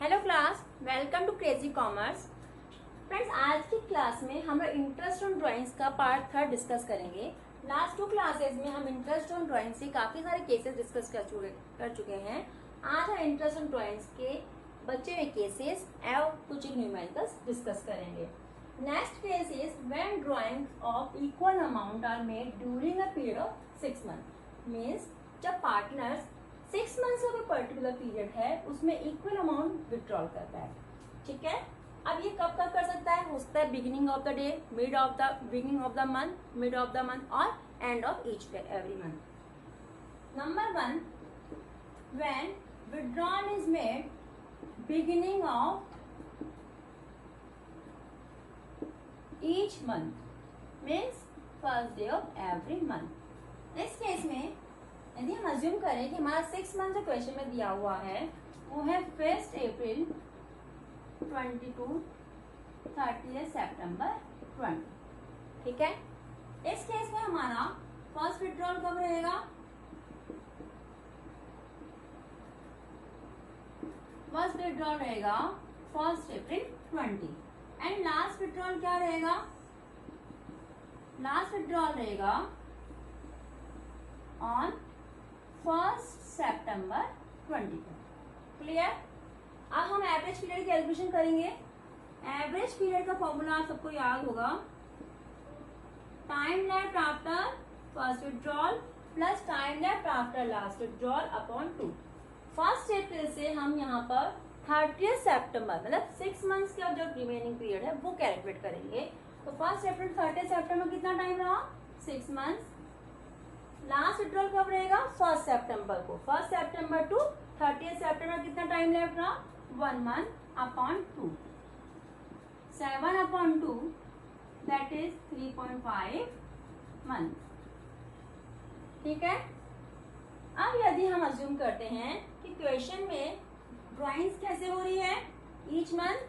Hello class, welcome to crazy commerce. Friends, आज की class में हम इंटरेस्ट ऑन ड्राइंग्स का पार्ट 3 डिस्कस करेंगे। लास्ट 2 क्लासेस में हम इंटरेस्ट ऑन ड्राइंग्स से काफी सारे केसेस डिस्कस कर चुके हैं। आज हम इंटरेस्ट ऑन ड्राइंग्स के बचे हुए केसेस और कुछ न्यूमेरिकल्स डिस्कस करेंगे। Next case is when drawings of equal amount are made during a period of 6 month. Means जब पार्टनर्स 6 मंथ्स का कोई पर्टिकुलर पीरियड है उसमें इक्वल अमाउंट विड्रॉल करता है। ठीक है, अब ये कब कब कर सकता है? हो सकता है beginning of the day, beginning of the month, mid of the month और end of each every month. Number 1, when withdrawal is made beginning of each month means first day of every month. इस case में यदि हम assume करें कि हमारा 6 month जो question में दिया हुआ है वो है 1 अप्रैल 22 30 सितंबर 20। ठीक है, इस केस में हमारा फर्स्ट विड्रॉल कब रहेगा? फर्स्ट विड्रॉल रहेगा 1 अप्रैल 20 एंड लास्ट विड्रॉल क्या रहेगा? लास्ट विड्रॉल रहेगा ऑन 1 सितंबर 22। क्लियर? अब हम एवरेज पीरियड की कैलकुलेशन करेंगे। एवरेज पीरियड का फॉर्मूला आप सबको याद होगा, time left after first withdrawal plus time left after last withdrawal upon 2। 1 अप्रैल से हम यहाँ पर 30 सितंबर मतलब 6 मंथ्स का जो रिमेनिंग पीरियड है वो कैलकुलेट करेंगे। तो 1 अप्रैल 30 सितंबर कितना टाइम रहा? 6 मंथ्स। लास्ट विड्रॉल कब रहेगा? 1 सितंबर को। 1 सितंबर टू 30 सितंबर कितना टाइम लेफ्ट रहा? 1 month upon 2, 7 upon 2 that is 3.5 month. ठीक है, अब यदि हम अज्यूम करते हैं कि क्वेश्चन में ड्राइंग्स कैसे हो रही है, ईच मंथ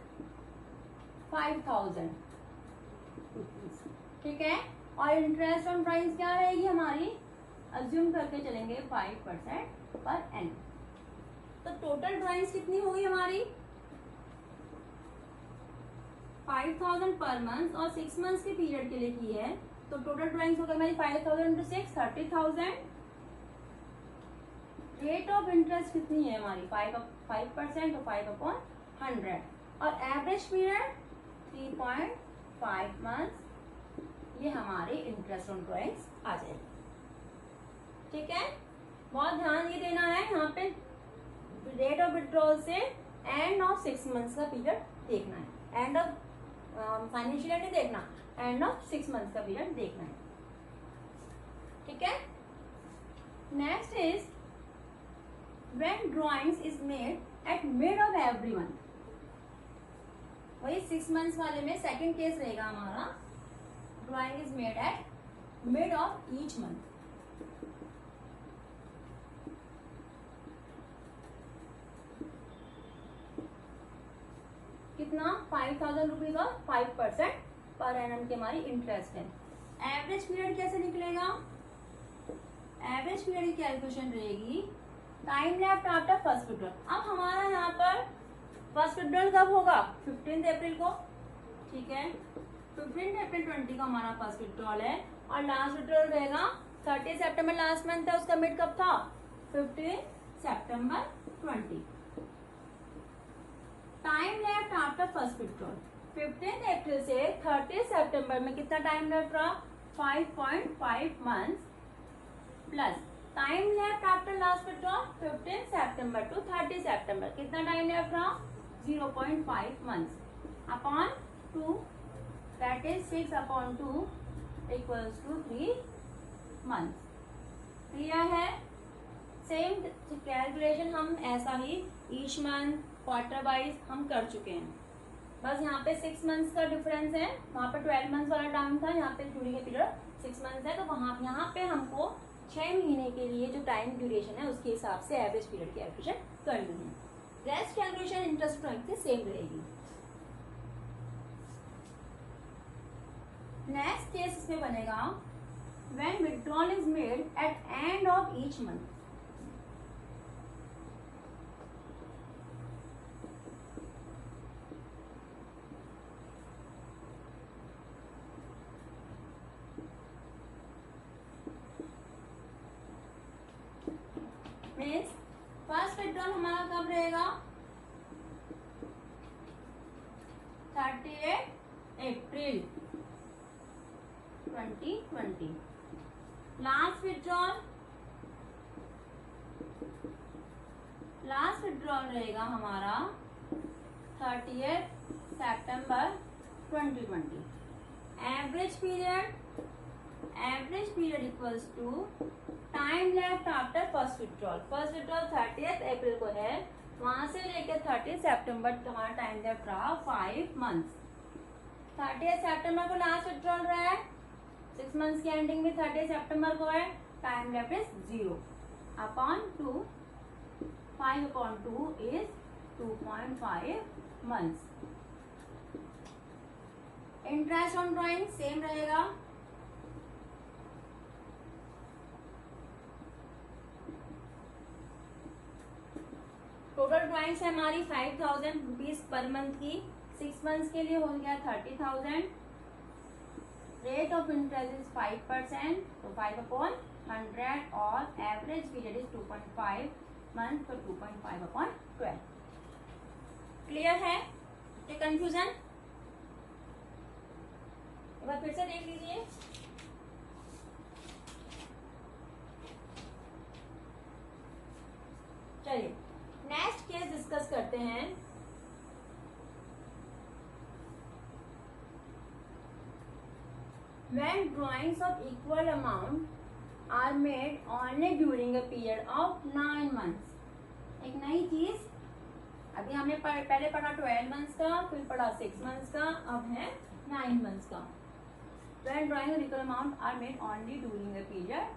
5000। ठीक है, और इंटरेस्ट ऑन ड्राइंग्स क्या रहेगी हमारी? अज्यूम करके चलेंगे 5% पर एन। तो टोटल ड्राइंग्स कितनी होगी हमारी? 5000 पर मंथ और 6 मंथ्स के पीरियड के लिए की है, तो टोटल ड्राइंग्स होगा हमारी 5000 इंटू 6 30,000। रेट ऑफ इंटरेस्ट कितनी है हमारी? 5% और 5/100 और एवरेज पीरियड 3.5 मंथ्स। ये हमारे इंटरेस्ट ऑन ड्राइंग्स आ जाएगी। ठीक है, बहुत ध्यान ये देना है यहाँ पे, रेट ऑफ विड्रॉल से एंड ऑफ 6 मंथ्स का पीरियड देखना है। एंड ऑफ फाइनेंशियल ईयर नहीं देखना, एंड ऑफ 6 मंथ्स का पीरियड देखना है। ठीक है, next is when drawings is made at mid of every month. वही 6 मंथ्स वाले में सेकंड केस रहेगा हमारा, drawing is made at mid of each month. कितना? 5000 रुपीज का 5% पर एनम की हमारी इंटरेस्ट है। एवरेज पीरियड कैसे निकलेगा? एवरेज पीरियड की कैलकुलेशन रहेगी time left after first withdrawal. अब हमारा यहाँ पर फर्स्ट विड्रॉल कब होगा? 15 अप्रैल को। ठीक है, 15 अप्रैल 20 का हमारा फर्स्ट विड्रॉल है और लास्ट विड्रॉल रहेगा 30 सितंबर। लास्ट मंथ है, उसका मिड कब था? 15 सितंबर 20। Time left after first withdrawal 15 April से 30 सितंबर में कितना टाइम लेफ्ट रहा? 5.5 months plus time left after last withdrawal 15 सितंबर टू 30 सितंबर कितना टाइम लेफ्ट रहा? 0.5 months upon 2 that is 6 upon 2 equals to 3 months. Clear है? सेम कैलकुलेशन हम ऐसा ही ईच मंथ क्वार्टर वाइज हम कर चुके हैं। बस यहाँ पे 6 मंथ्स का डिफरेंस है, वहाँ पे 12 मंथ्स वाला टाइम था, यहाँ पे ड्यूरिंग पीरियड 6 मंथ्स है। तो वहाँ यहाँ पे हमको 6 महीने के लिए जो टाइम ड्यूरेशन है उसके हिसाब से एवरेज पीरियड की कैलकुलेशन करनी है। रेस्ट कैलकुलेशन इंटरेस्ट रेट से सेम रहेगी। नेक्स्ट केस इसमें बनेगा when withdrawal is made at end of each month. Means first withdrawal हमारा कब रहेगा 30 अप्रैल 2020। लास्ट विड्रॉल रहेगा हमारा 30 सितंबर 2020। Average period equals to time left after first withdrawal 30 April को है, वहां से लेकर 30 सितंबर हमारा टाइम लेफ्ट रहा 5 मंथ्स। 30 सितंबर को लास्ट विड्रॉल रहा है, 6 मंथ्स की एंडिंग में 30 सितंबर को है, time left is 0 upon 2, 5 upon 2 is 2.5 months. Interest on drawing same रहेगा, टोटल ड्राइंग्स है हमारी 5000 रुपीज पर मंथ की, 6 मंथ्स के लिए हो गया 30,000। रेट ऑफ इंटरेस्ट इज 5%, तो 5 अपॉन 100 और एवरेज पीरियड इज 2.5 मंथ, तो 2.5 अपॉन 12। क्लियर है? ये कंफ्यूजन एक बार फिर से देख लीजिए। चलिए नेक्स्ट केस डिस्कस करते हैं। When drawings of equal amount are made only during a period of 9 months। एक नई चीज, अभी हमने पहले पढ़ा 12 मंथ्स का, फिर पढ़ा 6 मंथ्स का, अब है 9 मंथ्स का। When drawing of equal amount are made only during a period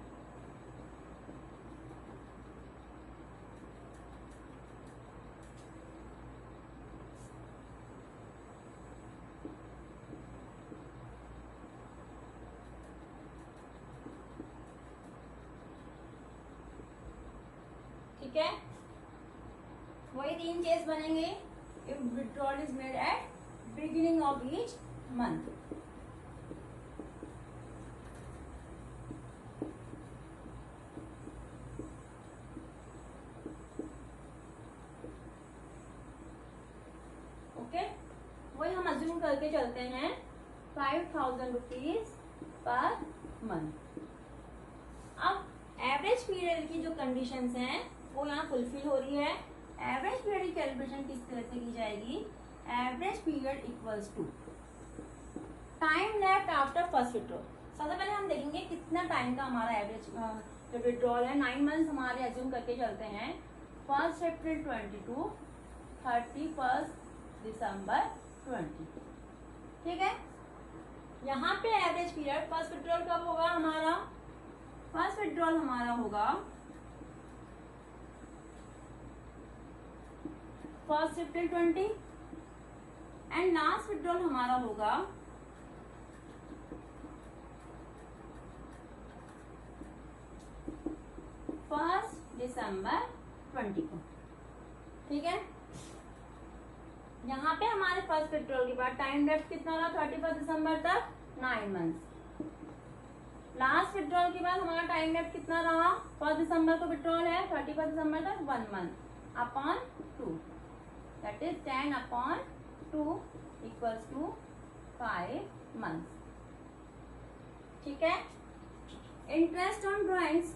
ठीक है, वही 3 केस बनेंगे। If withdrawal is made at beginning of each month. Okay, वही हम अज्यूम करके चलते हैं 5000 रुपीज पर मंथ। अब एवरेज पीरियड की जो कंडीशंस हैं वो यहाँ फुलफिल हो रही है। एवरेज पीरियड की कैलकुलेशन किस तरह से की जाएगी? Average period equals to time left after first withdrawal. सबसे पहले हम देखेंगे कितना टाइम का हमारा एवरेज जो विड्रॉल है, 9 मंथ्स हमारे अज्यूम करके चलते हैं। 1 अप्रैल 22, 31 दिसंबर 20। ठीक है, यहाँ पे एवरेज पीरियड फर्स्ट विड्रॉल कब होगा हमारा? फर्स्ट विड्रॉल हमारा होगा 1 अप्रैल 20 एंड लास्ट विड्रॉल हमारा होगा 1 दिसंबर 20 को। ठीक है, यहाँ पे हमारे फर्स्ट विड्रॉल के बाद टाइम लेफ्ट कितना रहा? 31 दिसंबर तक 9 मंथ्स। लास्ट विड्रॉल के बाद हमारा टाइम लेफ्ट कितना रहा? 1 दिसंबर को विड्रॉल है, 31 दिसंबर तक 1 month upon 2, that is 10 upon 2 equals to 5 months. ठीक है, interest on drawings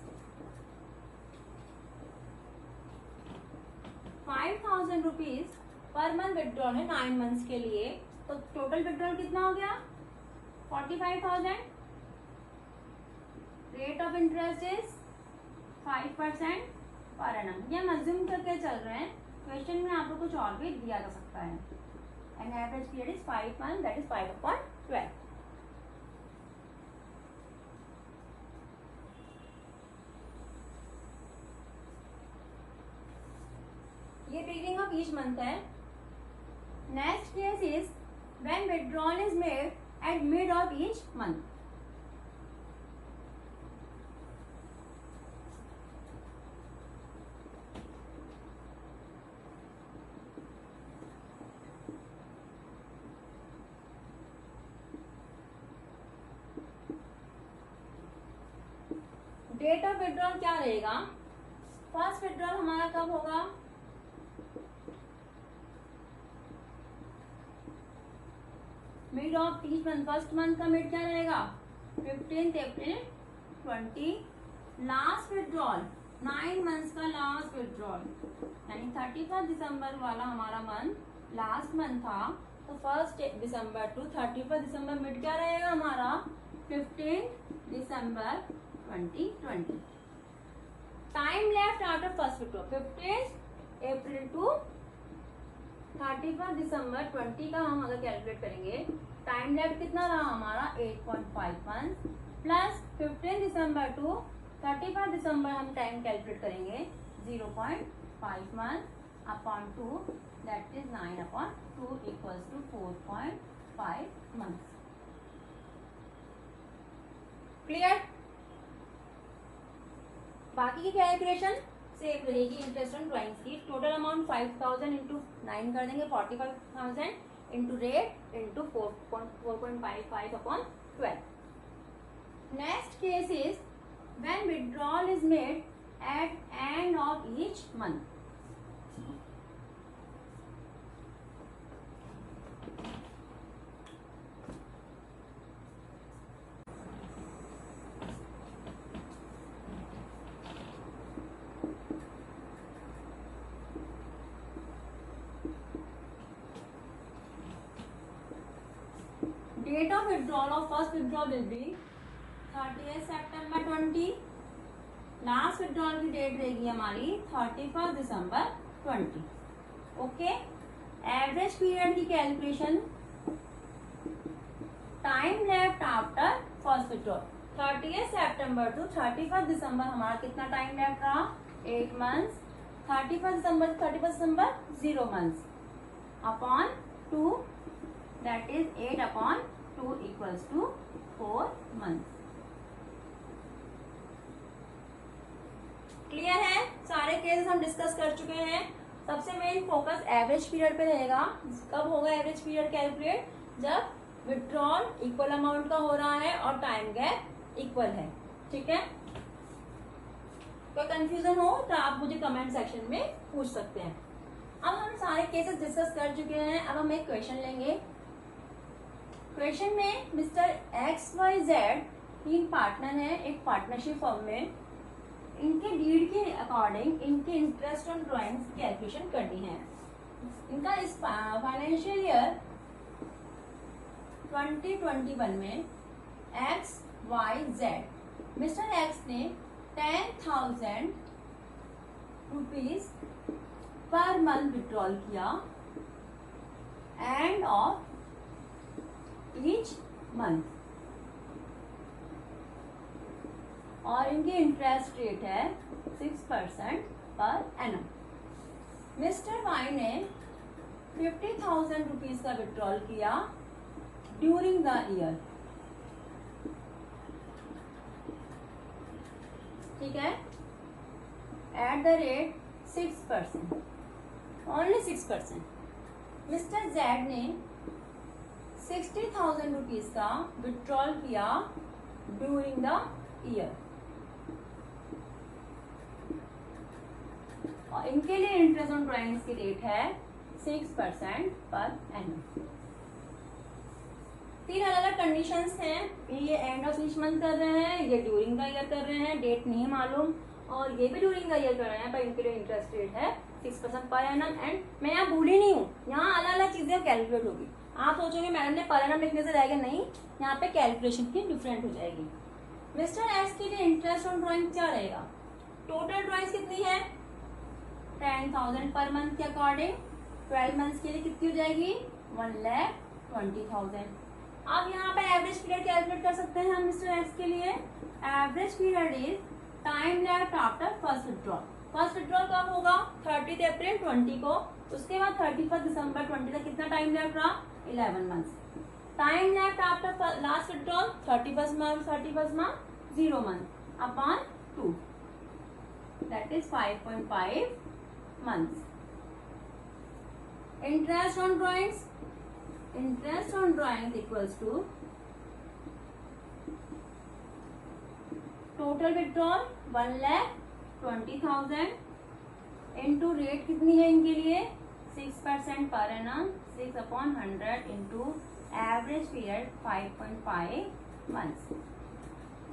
5000 rupees per month withdrawal है 9 मंथ्स के लिए, तो टोटल विड्रॉल कितना हो गया? 45,000। Rate of interest is 5% per annum. ये हम अज्यूम करके चल रहे हैं, क्वेश्चन में आपको कुछ और भी दिया जा सकता है। And average period is 5 month, that is 5 upon 12। ये बिगिनिंग ऑफ ईच मंथ है। Next case is when withdrawal is made at mid of each month. Date of withdrawal क्या रहेगा? फर्स्ट विड्रॉल हमारा कब होगा? Mid of each month, first month का mid क्या रहेगा? 15 अप्रैल 20। लास्ट विड्रॉल 9 मंथ्स का लास्ट विड्रॉल, यानी 31 दिसंबर वाला हमारा मंथ लास्ट मंथ था, तो 1 दिसंबर टू 31 दिसंबर मिड क्या रहेगा हमारा? 15 दिसंबर 2020। Time left after first withdrawal 15 April to 31 दिसंबर 20 का हम अगर कैलकुलेट करेंगे, टाइम लेफ्ट कितना रहा हमारा? 8.5 मंथ प्लस 15 दिसंबर टू 31 दिसंबर हम टाइम कैलकुलेट करेंगे 0.5 month upon 2, that is 9/2 equals to 4.5 month. Clear? बाकी की कैलकुलेशन सेम रहेगी। इंटरेस्ट ऑन ड्राइंग्स की टोटल अमाउंट 5000 इंटू 9 कर देंगे, 45,000 into rate into 4.55 upon 12। Next case is when withdrawal is made at end of each month. Date of withdrawal of first withdrawal will be 30th September 20। Last withdrawal की date रहेगी हमारी 31 दिसंबर 20। Okay, average period की calculation, time left after first withdrawal 30th सितंबर to 31 दिसंबर हमारा कितना time left रहा? 8 मंथ्स। 31 दिसंबर 0 months upon 2, that is 8/2 equals to 4 months. Clear है? सारे केसेस हम डिस्कस कर चुके हैं। सबसे मेन फोकस एवरेज पीरियड पे रहेगा। कब होगा एवरेज पीरियड कैलकुलेट? जब विड्रॉल इक्वल अमाउंट का हो रहा है और टाइम गैप इक्वल है। ठीक है, कोई कंफ्यूजन हो तो आप मुझे कमेंट सेक्शन में पूछ सकते हैं। अब हम सारे केसेस डिस्कस कर चुके हैं। अब हम एक क्वेश्चन लेंगे। क्वेश्चन में मिस्टर XYZ 3 पार्टनर हैं एक पार्टनरशिप फर्म में। इनके डीड के अकॉर्डिंग इनके इंटरेस्ट ऑन ड्राइंग्स की कैलकुलेशन करनी है। इनका इस फाइनेंशियल ईयर 2021 में XYZ मिस्टर X ने 10,000 रुपीज पर मंथ विड्रॉल किया एंड ऑफ ईच मंथ, और इनकी इंटरेस्ट रेट है 6% पर एनम। मिस्टर वाई ने 50,000 रुपीज का विड्रॉल किया ड्यूरिंग द ईयर। ठीक है, at the rate 6%, only 6%। Mister Z ने 60,000 रुपीज का विड्रॉल किया ड्यूरिंग द ईयर, और इनके लिए इंटरेस्ट ऑन ड्राइंग्स की रेट है 6% पर एनम। 3 अलग अलग कंडीशंस हैं। ये एंड ऑफ ईच मंथ कर रहे हैं, ये ड्यूरिंग द ईयर कर रहे हैं, डेट नहीं मालूम, और ये भी ड्यूरिंग द ईयर कर रहे हैं, पर इनके लिए इंटरेस्ट रेट है 6% पर एनम। एंड मैं यहाँ भूली नहीं हूँ, यहाँ अलग अलग चीजें कैलकुलेट होगी। आप सोचोगे मैडम ने पर एनम लिखने से रहेगा, नहीं, यहाँ पे कैलकुलेशन की डिफरेंट हो जाएगी। मिस्टर एस के लिए इंटरेस्ट ऑन ड्राइंग क्या रहेगा? टोटल ड्राइंग्स कितनी है? 10,000 पर मंथ के अकॉर्डिंग 12 मंथ्स के लिए कितनी हो जाएगी? 1,20,000। अब यहाँ पे एवरेज पीरियड कैलकुलेट कर सकते हैं हम मिस्टर एक्स के लिए। Average period is time left after first withdrawal. First withdrawal कब होगा? 30 अप्रैल 20 को। उसके बाद 31 दिसंबर 20 तक कितना टाइम लेफ्ट रहा? 11 months. Time left after last withdrawal 31 month 0 month upon 2, that is 5.5 months. Interest on drawings equals to total withdrawal 1 lakh 20,000 into rate कितनी है इनके लिए 6% per annum 6/100 into average period 5.5 months.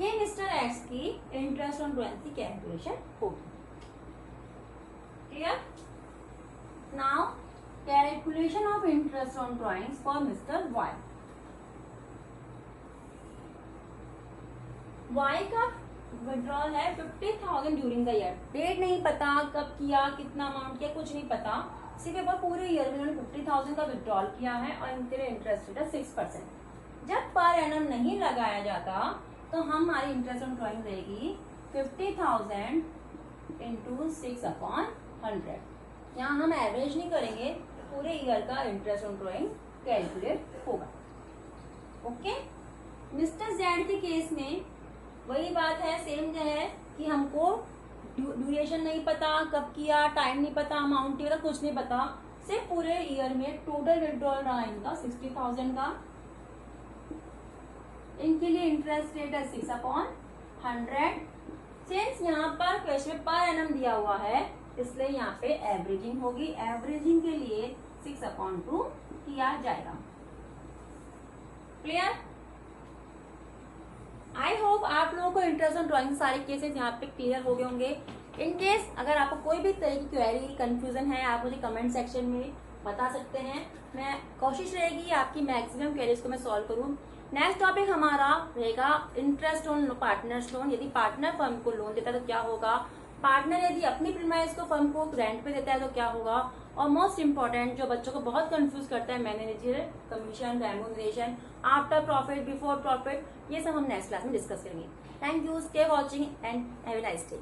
ये मिस्टर एक्स की interest on drawing की calculation होगी। Clear? Now calculation of interest on drawings for mister Y. Y का withdrawal है 50,000 ड्यूरिंग द ईयर। डेट नहीं पता, कब किया, कितना अमाउंट किया, कुछ नहीं पता, सिर्फ एक बार पूरे ईयर में उन्होंने 50,000 का विड्रॉल किया है और इनके लिए इंटरेस्ट रेट है 6%। जब पर एनम नहीं लगाया जाता तो हमारी इंटरेस्ट ऑन ड्राइंग रहेगी 50,000 इंटू 6/100। यहाँ हम एवरेज नहीं करेंगे, पूरे ईयर का इंटरेस्ट ऑन ड्राइंग कैलकुलेट होगा। ओके, मिस्टर जेड के केस में वही बात है, सेम जो है कि हमको ड्यूरेशन नहीं पता, कब किया, टाइम नहीं पता, अमाउंट नहीं पता, कुछ नहीं पता, सिर्फ पूरे ईयर में टोटल विड्रॉल रहा इनका 60,000 का। इनके लिए इंटरेस्ट रेट है 6/100। सिंस यहाँ पर क्वेश्चन में पर एनम दिया हुआ है इसलिए यहाँ पे एवरेजिंग होगी। एवरेजिंग के लिए 6/2 किया जाएगा। क्लियर? आई होप आप लोगों को इंटरेस्ट ऑन ड्राइंग सारे केसेस यहाँ पे क्लियर हो गए होंगे। इन केस अगर आपको कोई भी तरह की क्वेरी कंफ्यूजन है आप मुझे कमेंट सेक्शन में बता सकते हैं। मैं कोशिश रहेगी आपकी मैक्सिमम क्वेरीज को मैं सॉल्व करूँ। नेक्स्ट टॉपिक हमारा रहेगा इंटरेस्ट ऑन पार्टनर्स लोन। यदि पार्टनर फर्म को लोन देता है तो क्या होगा, पार्टनर यदि अपनी प्रीमाइज को फर्म को रेंट पे देता है तो क्या होगा, और मोस्ट इंपॉर्टेंट जो बच्चों को बहुत कंफ्यूज करता है manager commission, remuneration, after profit, before profit, ये सब हम नेक्स्ट क्लास में डिस्कस करेंगे। Thank you, stay watching and have a nice day.